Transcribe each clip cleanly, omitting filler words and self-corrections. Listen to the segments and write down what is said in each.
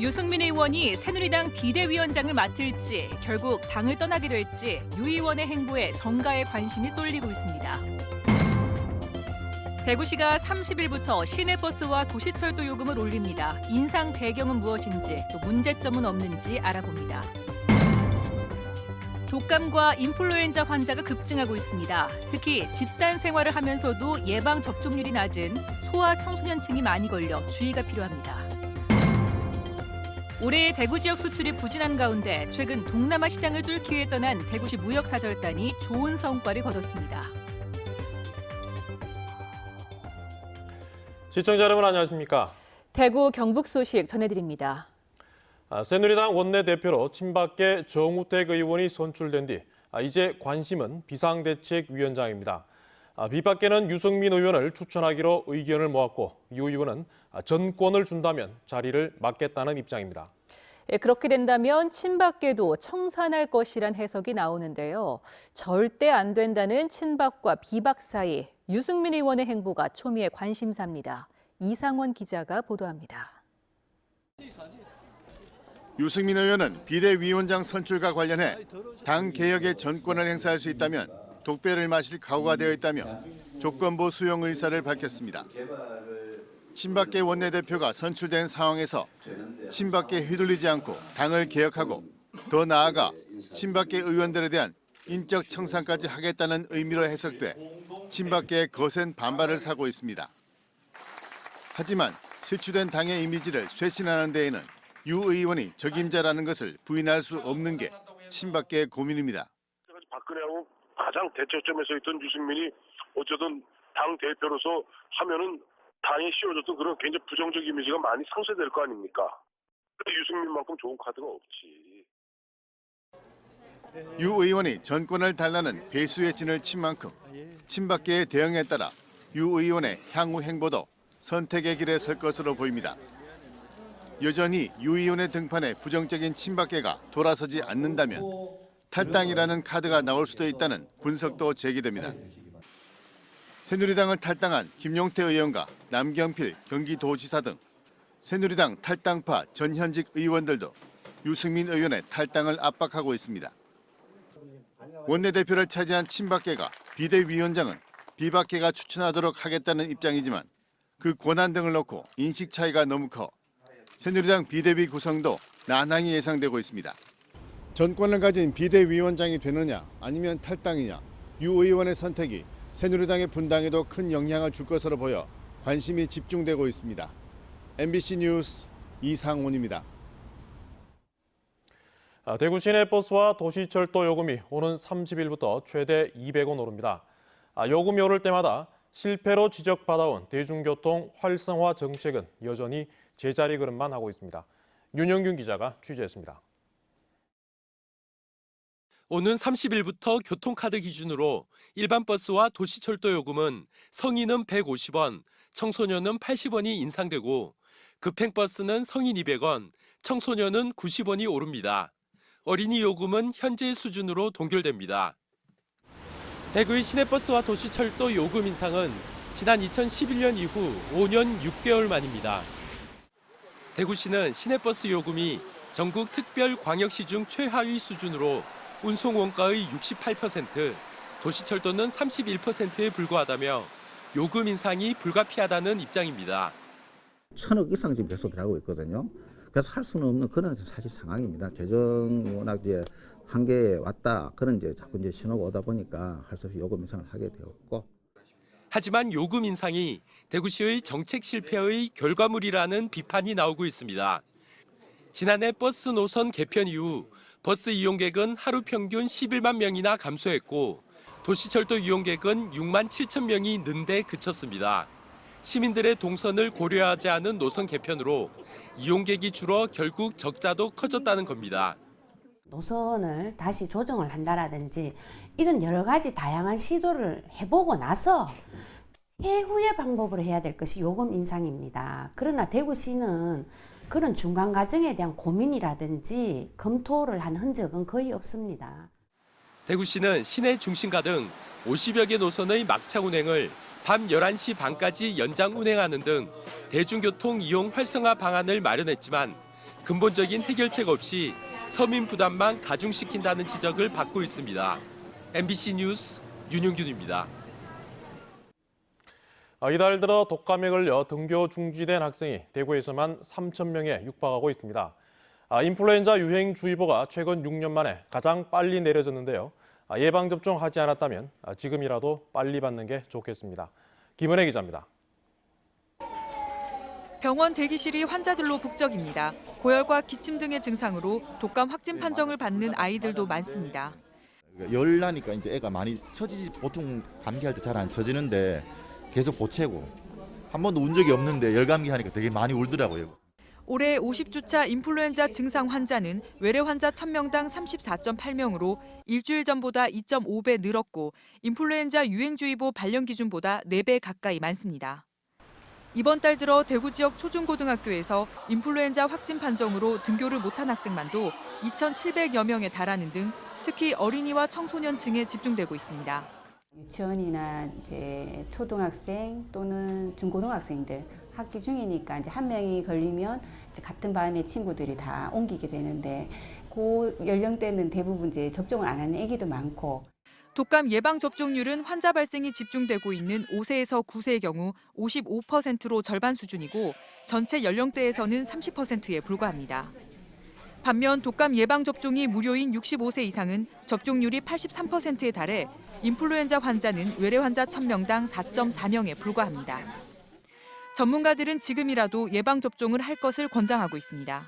유승민 의원이 새누리당 비대위원장을 맡을지 결국 당을 떠나게 될지 유 의원의 행보에 정가의 관심이 쏠리고 있습니다. 대구시가 30일부터 시내버스와 도시철도 요금을 올립니다. 인상 배경은 무엇인지 또 문제점은 없는지 알아봅니다. 독감과 인플루엔자 환자가 급증하고 있습니다. 특히 집단 생활을 하면서도 예방 접종률이 낮은 소아 청소년층이 많이 걸려 주의가 필요합니다. 올해 대구 지역 수출이 부진한 가운데 최근 동남아 시장을 뚫기 위해 떠난 대구시 무역사절단이 좋은 성과를 거뒀습니다. 시청자 여러분 안녕하십니까? 대구 경북 소식 전해드립니다. 새누리당 원내대표로 친박계 정우택 의원이 선출된 뒤 이제 관심은 비상대책위원장입니다. 비박계는 유승민 의원을 추천하기로 의견을 모았고 유 의원은 전권을 준다면 자리를 맡겠다는 입장입니다. 그렇게 된다면 친박계도 청산할 것이란 해석이 나오는데요. 절대 안 된다는 친박과 비박 사이 유승민 의원의 행보가 초미의 관심사입니다. 이상원 기자가 보도합니다. 유승민 의원은 비대위원장 선출과 관련해 당 개혁의 전권을 행사할 수 있다면 독배를 마실 각오가 되어 있다며 조건부 수용 의사를 밝혔습니다. 친박계 원내대표가 선출된 상황에서 친박계 휘둘리지 않고 당을 개혁하고 더 나아가 친박계 의원들에 대한 인적 청산까지 하겠다는 의미로 해석돼 친박계의 거센 반발을 사고 있습니다. 하지만 실추된 당의 이미지를 쇄신하는 데에는 유 의원이 적임자라는 것을 부인할 수 없는 게 친박계의 고민입니다. 박근혜하고 가장 대척점에 서 있던 유승민이 어쩌든 당 대표로서 하면은 당이 씌워줬던 그런 굉장히 부정적 이미지가 많이 상쇄될 거 아닙니까? 유승민만큼 좋은 카드가 없지. 유 의원이 전권을 달라는 배수의 진을 친 만큼 친박계의 대응에 따라 유 의원의 향후 행보도 선택의 길에 설 것으로 보입니다. 여전히 유 의원의 등판에 부정적인 친박계가 돌아서지 않는다면 탈당이라는 카드가 나올 수도 있다는 분석도 제기됩니다. 새누리당을 탈당한 김용태 의원과 남경필 경기도지사 등 새누리당 탈당파 전현직 의원들도 유승민 의원의 탈당을 압박하고 있습니다. 원내대표를 차지한 친박계가 비대위원장은 비박계가 추천하도록 하겠다는 입장이지만 그 권한 등을 놓고 인식 차이가 너무 커 새누리당 비대위 구성도 난항이 예상되고 있습니다. 전권을 가진 비대위원장이 되느냐 아니면 탈당이냐 유 의원의 선택이 새누리당의 분당에도 큰 영향을 줄 것으로 보여 관심이 집중되고 있습니다. MBC 뉴스 이상훈입니다. 대구 시내버스와 도시철도 요금이 오는 30일부터 최대 200원 오릅니다. 요금이 오를 때마다 실패로 지적받아온 대중교통 활성화 정책은 여전히 제자리 걸음만 하고 있습니다. 윤영균 기자가 취재했습니다. 오는 30일부터 교통카드 기준으로 일반 버스와 도시철도 요금은 성인은 150원, 청소년은 80원이 인상되고 급행버스는 성인 200원, 청소년은 90원이 오릅니다. 어린이 요금은 현재 수준으로 동결됩니다. 대구의 시내버스와 도시철도 요금 인상은 지난 2011년 이후 5년 6개월 만입니다. 대구시는 시내버스 요금이 전국 특별광역시 중 최하위 수준으로 운송 원가의 68%, 도시철도는 31%에 불과하다며 요금 인상이 불가피하다는 입장입니다. 1,000억 이상 지금 계속 들어가고 있거든요. 그래서 할 수는 없는 그런 사실 상황입니다. 재정 워낙 이제 한계에 왔다 그런 자꾸 신호가 오다 보니까 할 수 없이 요금 인상을 하게 되었고. 하지만 요금 인상이 대구시의 정책 실패의 결과물이라는 비판이 나오고 있습니다. 지난해 버스 노선 개편 이후 버스 이용객은 하루 평균 11만 명이나 감소했고 도시철도 이용객은 6만 7천 명이 는 데 그쳤습니다. 시민들의 동선을 고려하지 않은 노선 개편으로 이용객이 줄어 결국 적자도 커졌다는 겁니다. 노선을 다시 조정을 한다라든지 이런 여러 가지 다양한 시도를 해보고 나서 최후의 방법으로 해야 될 것이 요금 인상입니다. 그러나 대구시는 그런 중간 과정에 대한 고민이라든지 검토를 한 흔적은 거의 없습니다. 대구시는 시내 중심가 등 50여 개 노선의 막차 운행을 밤 11시 반까지 연장 운행하는 등 대중교통 이용 활성화 방안을 마련했지만 근본적인 해결책 없이 서민 부담만 가중시킨다는 지적을 받고 있습니다. MBC 뉴스 윤용균입니다. 이달 들어 독감에 걸려 등교 중지된 학생이 대구에서만 3천 명에 육박하고 있습니다. 인플루엔자 유행주의보가 최근 6년 만에 가장 빨리 내려졌는데요. 예방접종하지 않았다면 지금이라도 빨리 받는 게 좋겠습니다. 김은혜 기자입니다. 병원 대기실이 환자들로 북적입니다. 고열과 기침 등의 증상으로 독감 확진 판정을 받는 아이들도 많습니다. 열 나니까 이제 애가 많이 처지지, 보통 감기할 때 잘 안 처지는데 계속 보채고 한 번도 운 적이 없는데 열감기 하니까 되게 많이 울더라고요. 올해 50주차 인플루엔자 증상 환자는 외래 환자 1000명당 34.8명으로 일주일 전보다 2.5배 늘었고 인플루엔자 유행주의보 발령 기준보다 4배 가까이 많습니다. 이번 달 들어 대구 지역 초중고등학교에서 인플루엔자 확진 판정으로 등교를 못한 학생만도 2,700여 명에 달하는 등 특히 어린이와 청소년층에 집중되고 있습니다. 유치원이나 이제 초등학생 또는 중고등학생들 학기 중이니까 이제 한 명이 걸리면 이제 같은 반의 친구들이 다 옮기게 되는데 그 연령대는 대부분 이제 접종을 안 하는 아기도 많고. 독감 예방 접종률은 환자 발생이 집중되고 있는 5세에서 9세의 경우 55%로 절반 수준이고 전체 연령대에서는 30%에 불과합니다. 반면 독감 예방 접종이 무료인 65세 이상은 접종률이 83%에 달해 인플루엔자 환자는 외래 환자 1000명당 4.4명에 불과합니다. 전문가들은 지금이라도 예방 접종을 할 것을 권장하고 있습니다.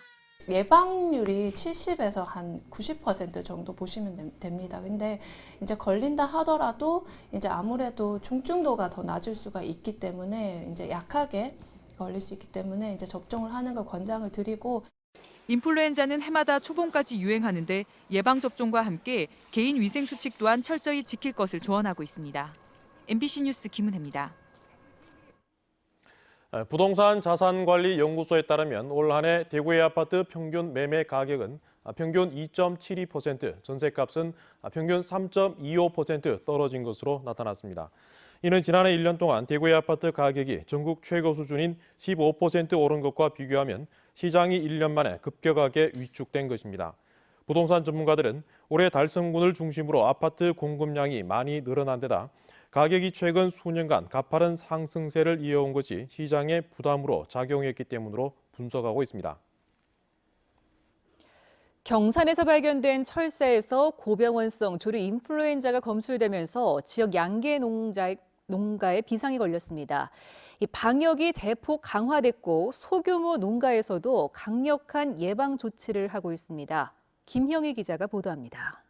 예방률이 70에서 한 90% 정도 보시면 됩니다. 근데 이제 걸린다 하더라도 이제 아무래도 중증도가 더 낮을 수가 있기 때문에 이제 약하게 걸릴 수 있기 때문에 이제 접종을 하는 걸 권장을 드리고. 인플루엔자는 해마다 초봄까지 유행하는데 예방 접종과 함께 개인 위생 수칙 또한 철저히 지킬 것을 조언하고 있습니다. MBC 뉴스 김은혜입니다. 부동산 자산관리연구소에 따르면 올 한 해 대구의 아파트 평균 매매 가격은 평균 2.72%, 전셋값은 평균 3.25% 떨어진 것으로 나타났습니다. 이는 지난해 1년 동안 대구의 아파트 가격이 전국 최고 수준인 15% 오른 것과 비교하면 시장이 1년 만에 급격하게 위축된 것입니다. 부동산 전문가들은 올해 달성군을 중심으로 아파트 공급량이 많이 늘어난 데다 가격이 최근 수년간 가파른 상승세를 이어온 것이 시장의 부담으로 작용했기 때문으로 분석하고 있습니다. 경산에서 발견된 철새에서 고병원성 조류 인플루엔자가 검출되면서 지역 양계 농가에 비상이 걸렸습니다. 이 방역이 대폭 강화됐고 소규모 농가에서도 강력한 예방 조치를 하고 있습니다. 김형희 기자가 보도합니다.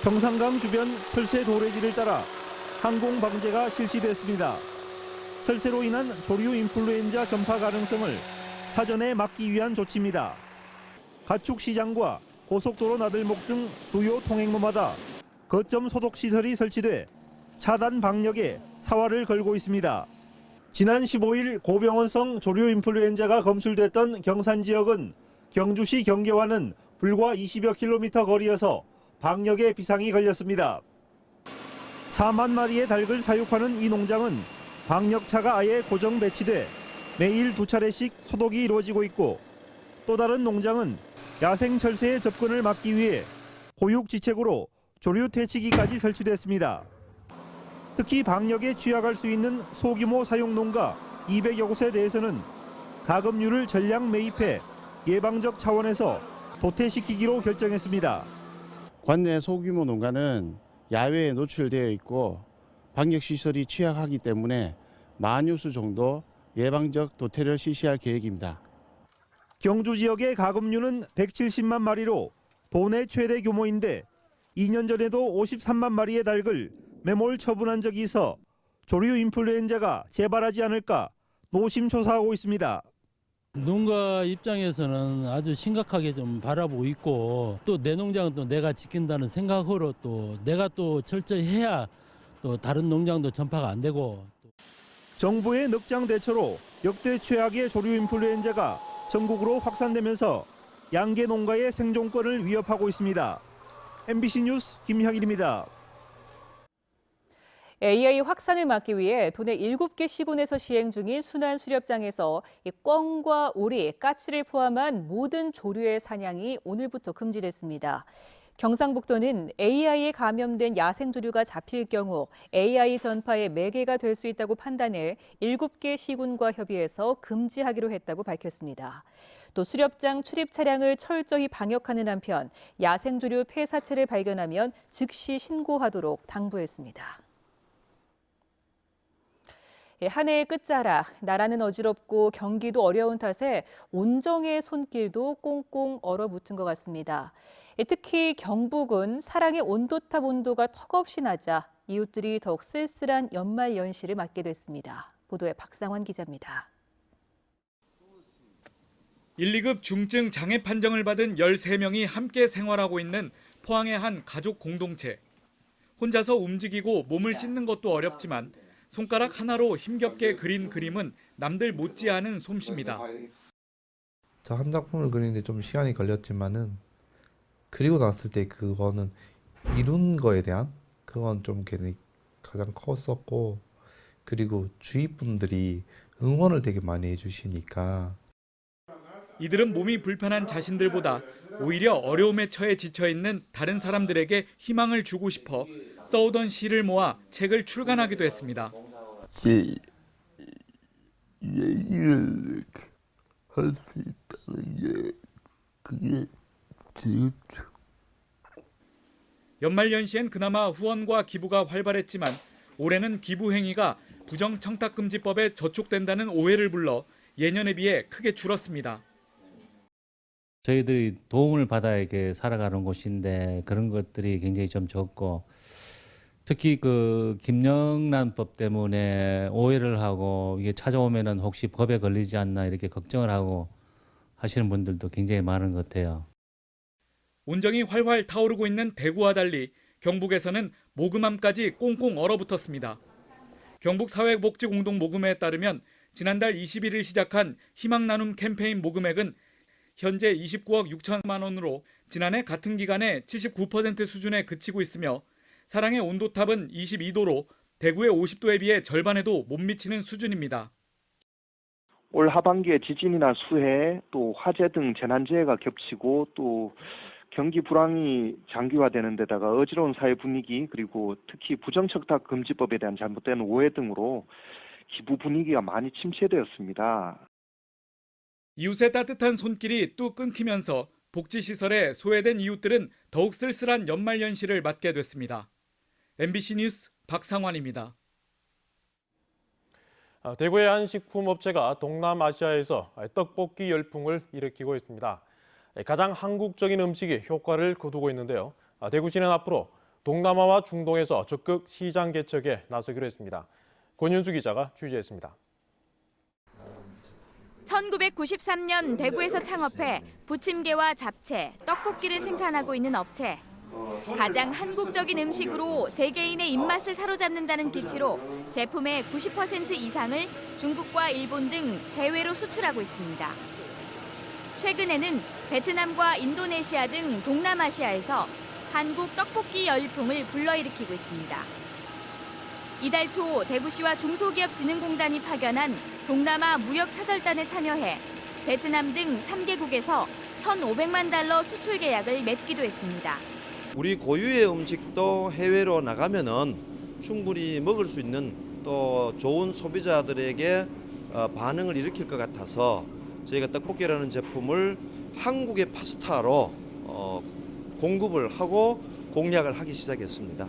평산강 주변 철새 도래지를 따라 항공 방제가 실시됐습니다. 철새로 인한 조류 인플루엔자 전파 가능성을 사전에 막기 위한 조치입니다. 가축 시장과 고속도로 나들목 등 주요 통행로마다 거점 소독 시설이 설치돼 차단 방역에 사활을 걸고 있습니다. 지난 15일 고병원성 조류 인플루엔자가 검출됐던 경산 지역은 경주시 경계와는 불과 20여 킬로미터 거리여서 방역에 비상이 걸렸습니다. 4만 마리의 닭을 사육하는 이 농장은 방역차가 아예 고정 배치돼 매일 2차례씩 소독이 이루어지고 있고 또 다른 농장은 야생 철새의 접근을 막기 위해 고육지책으로 조류 퇴치기까지 설치됐습니다. 특히 방역에 취약할 수 있는 소규모 사육 농가 200여 곳에 대해서는 가금류를 전량 매입해 예방적 차원에서 도태시키기로 결정했습니다. 관내 소규모 농가는 야외에 노출되어 있고 방역시설이 취약하기 때문에 만여수 정도 예방적 도태를 실시할 계획입니다. 경주 지역의 가금류는 170만 마리로 도내 최대 규모인데 2년 전에도 53만 마리의 닭을 매몰 처분한 적이 있어 조류 인플루엔자가 재발하지 않을까 노심초사하고 있습니다. 농가 입장에서는 아주 심각하게 좀 바라보고 있고 또 내 농장은 또 내가 지킨다는 생각으로 또 내가 또 철저히 해야 또 다른 농장도 전파가 안 되고. 정부의 넉장 대처로 역대 최악의 조류 인플루엔자가 전국으로 확산되면서 양계 농가의 생존권을 위협하고 있습니다. MBC 뉴스 김향일입니다. AI 확산을 막기 위해 도내 7개 시군에서 시행 중인 순환 수렵장에서 꿩과 오리, 까치를 포함한 모든 조류의 사냥이 오늘부터 금지됐습니다. 경상북도는 AI에 감염된 야생조류가 잡힐 경우 AI 전파의 매개가 될 수 있다고 판단해 7개 시군과 협의해서 금지하기로 했다고 밝혔습니다. 또 수렵장 출입 차량을 철저히 방역하는 한편 야생조류 폐사체를 발견하면 즉시 신고하도록 당부했습니다. 한 해의 끝자락, 나라는 어지럽고 경기도 어려운 탓에 온정의 손길도 꽁꽁 얼어붙은 것 같습니다. 특히 경북은 사랑의 온도탑 온도가 턱없이 낮아 이웃들이 더욱 쓸쓸한 연말 연시를 맞게 됐습니다. 보도에 박상환 기자입니다. 1, 2급 중증 장애 판정을 받은 13명이 함께 생활하고 있는 포항의 한 가족 공동체. 혼자서 움직이고 몸을 씻는 것도 어렵지만 손가락 하나로 힘겹게 그린 그림은 남들 못지않은 솜씨입니다. 저 한 작품을 그리는데 좀 시간이 걸렸지만은 그리고 났을 때 그거는 이룬 거에 대한 그건 좀 가장 컸었고, 그리고 주위 분들이 응원을 되게 많이 해주시니까. 이들은 몸이 불편한 자신들보다 오히려 어려움에 처해 지쳐있는 다른 사람들에게 희망을 주고 싶어 써오던 시를 모아 책을 출간하기도 했습니다. 제 얘기를 할 수 있다는 게 그게 제일 연말연시엔 그나마 후원과 기부가 활발했지만 올해는 기부 행위가 부정청탁금지법에 저촉된다는 오해를 불러 예년에 비해 크게 줄었습니다. 저희들이 도움을 받아야 이렇게 살아가는 곳인데 그런 것들이 굉장히 좀 적고, 특히 그 김영란법 때문에 오해를 하고 이게 찾아오면은 혹시 법에 걸리지 않나 이렇게 걱정을 하고 하시는 분들도 굉장히 많은 것 같아요. 온정이 활활 타오르고 있는 대구와 달리 경북에서는 모금함까지 꽁꽁 얼어붙었습니다. 경북사회복지공동모금회에 따르면 지난달 21일 시작한 희망나눔 캠페인 모금액은 현재 29억 6천만 원으로 지난해 같은 기간에 79% 수준에 그치고 있으며 사랑의 온도탑은 22도로 대구의 50도에 비해 절반에도 못 미치는 수준입니다. 올 하반기에 지진이나 수해, 또 화재 등 재난재해가 겹치고 또 경기 불황이 장기화되는 데다가 어지러운 사회 분위기, 그리고 특히 부정청탁금지법에 대한 잘못된 오해 등으로 기부 분위기가 많이 침체되었습니다. 이웃의 따뜻한 손길이 뚝 끊기면서 복지시설에 소외된 이웃들은 더욱 쓸쓸한 연말연시를 맞게 됐습니다. MBC 뉴스 박상환입니다. 대구의 한 식품업체가 동남아시아에서 떡볶이 열풍을 일으키고 있습니다. 가장 한국적인 음식이 효과를 거두고 있는데요. 대구시는 앞으로 동남아와 중동에서 적극 시장 개척에 나서기로 했습니다. 권윤수 기자가 취재했습니다. 1993년 대구에서 창업해 부침개와 잡채, 떡볶이를 생산하고 있는 업체. 가장 한국적인 음식으로 세계인의 입맛을 사로잡는다는 기치로 제품의 90% 이상을 중국과 일본 등 해외로 수출하고 있습니다. 최근에는 베트남과 인도네시아 등 동남아시아에서 한국 떡볶이 열풍을 불러일으키고 있습니다. 이달 초 대구시와 중소기업진흥공단이 파견한 동남아 무역사절단에 참여해 베트남 등 3개국에서 1,500만 달러 수출 계약을 맺기도 했습니다. 우리 고유의 음식도 해외로 나가면은 충분히 먹을 수 있는 또 좋은 소비자들에게 반응을 일으킬 것 같아서 저희가 떡볶이라는 제품을 한국의 파스타로 공급을 하고 공략을 하기 시작했습니다.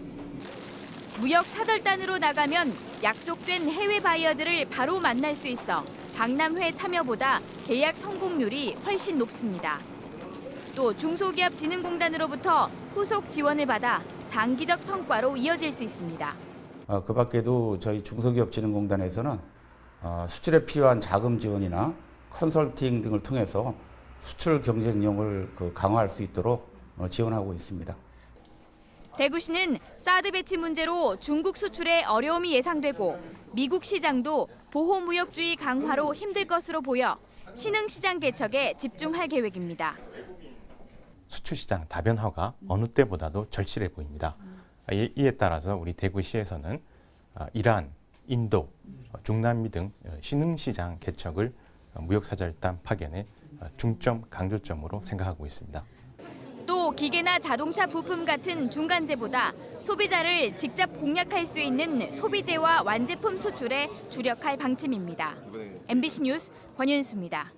무역 사절단으로 나가면 약속된 해외 바이어들을 바로 만날 수 있어 박람회 참여보다 계약 성공률이 훨씬 높습니다. 또 중소기업진흥공단으로부터 후속 지원을 받아 장기적 성과로 이어질 수 있습니다. 그 밖에도 저희 중소기업진흥공단에서는 수출에 필요한 자금 지원이나 컨설팅 등을 통해서 수출 경쟁력을 강화할 수 있도록 지원하고 있습니다. 대구시는 사드 배치 문제로 중국 수출에 어려움이 예상되고 미국 시장도 보호무역주의 강화로 힘들 것으로 보여 신흥시장 개척에 집중할 계획입니다. 수출시장 다변화가 어느 때보다도 절실해 보입니다. 이에 따라서 우리 대구시에서는 이란, 인도, 중남미 등 신흥시장 개척을 무역사절단 파견의 중점 강조점으로 생각하고 있습니다. 또 기계나 자동차 부품 같은 중간재보다 소비자를 직접 공략할 수 있는 소비재와 완제품 수출에 주력할 방침입니다. MBC 뉴스 권윤수입니다.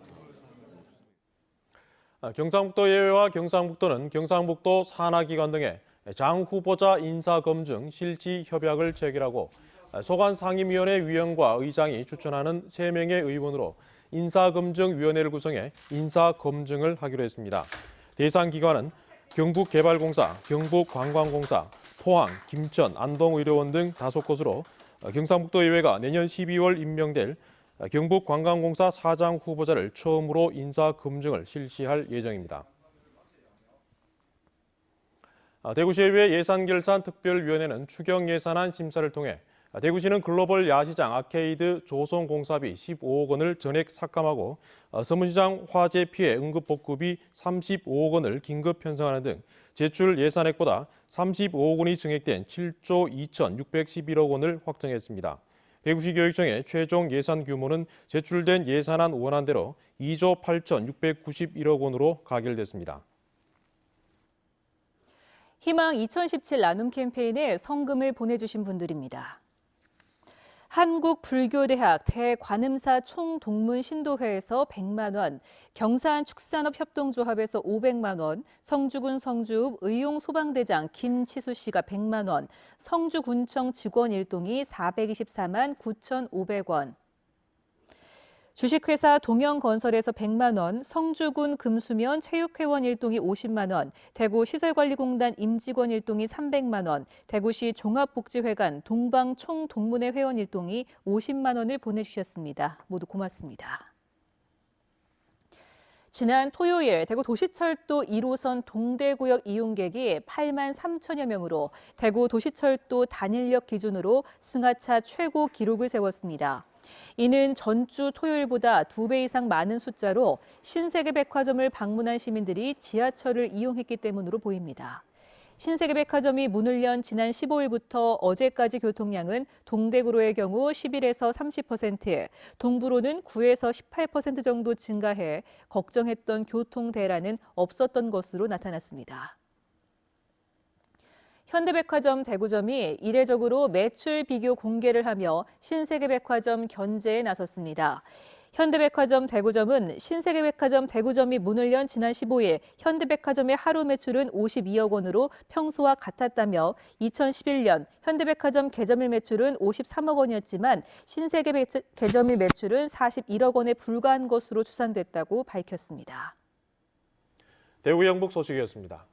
경상북도 예외와 경상북도는 경상북도 산하기관 등의 장 후보자 인사검증 실지 협약을 체결하고 소관상임위원회 위원과 의장이 추천하는 3명의 의원으로 인사검증위원회를 구성해 인사검증을 하기로 했습니다. 대상 기관은 경북개발공사, 경북관광공사, 포항, 김천, 안동의료원 등 5곳으로 경상북도 예외가 내년 12월 임명될 경북관광공사 사장 후보자를 처음으로 인사검증을 실시할 예정입니다. 대구시의회 예산결산특별위원회는 추경예산안 심사를 통해 대구시는 글로벌 야시장 아케이드 조성공사비 15억 원을 전액 삭감하고 서문시장 화재 피해 응급복구비 35억 원을 긴급 편성하는 등 제출 예산액보다 35억 원이 증액된 7조 2,611억 원을 확정했습니다. 대구시 교육청의 최종 예산 규모는 제출된 예산안 원안대로 2조 8,691억 원으로 가결됐습니다. 희망 2017 나눔 캠페인에 성금을 보내주신 분들입니다. 한국불교대학 대관음사 총동문신도회에서 100만 원, 경산축산업협동조합에서 500만 원, 성주군 성주읍 의용소방대장 김치수 씨가 100만 원, 성주군청 직원 일동이 424만 9,500원, 주식회사 동영건설에서 100만 원, 성주군 금수면 체육회원 일동이 50만 원, 대구시설관리공단 임직원 일동이 300만 원, 대구시 종합복지회관 동방총동문회 회원 일동이 50만 원을 보내주셨습니다. 모두 고맙습니다. 지난 토요일 대구 도시철도 1호선 동대구역 이용객이 8만 3천여 명으로 대구 도시철도 단일역 기준으로 승하차 최고 기록을 세웠습니다. 이는 전주 토요일보다 2배 이상 많은 숫자로 신세계백화점을 방문한 시민들이 지하철을 이용했기 때문으로 보입니다. 신세계백화점이 문을 연 지난 15일부터 어제까지 교통량은 동대구로의 경우 11에서 30%, 동부로는 9에서 18% 정도 증가해 걱정했던 교통 대란은 없었던 것으로 나타났습니다. 현대백화점 대구점이 이례적으로 매출 비교 공개를 하며 신세계백화점 견제에 나섰습니다. 현대백화점 대구점은 신세계백화점 대구점이 문을 연 지난 15일 현대백화점의 하루 매출은 52억 원으로 평소와 같았다며 2011년 현대백화점 개점일 매출은 53억 원이었지만 신세계개점일 매출은 41억 원에 불과한 것으로 추산됐다고 밝혔습니다. 대구 영북 소식이었습니다.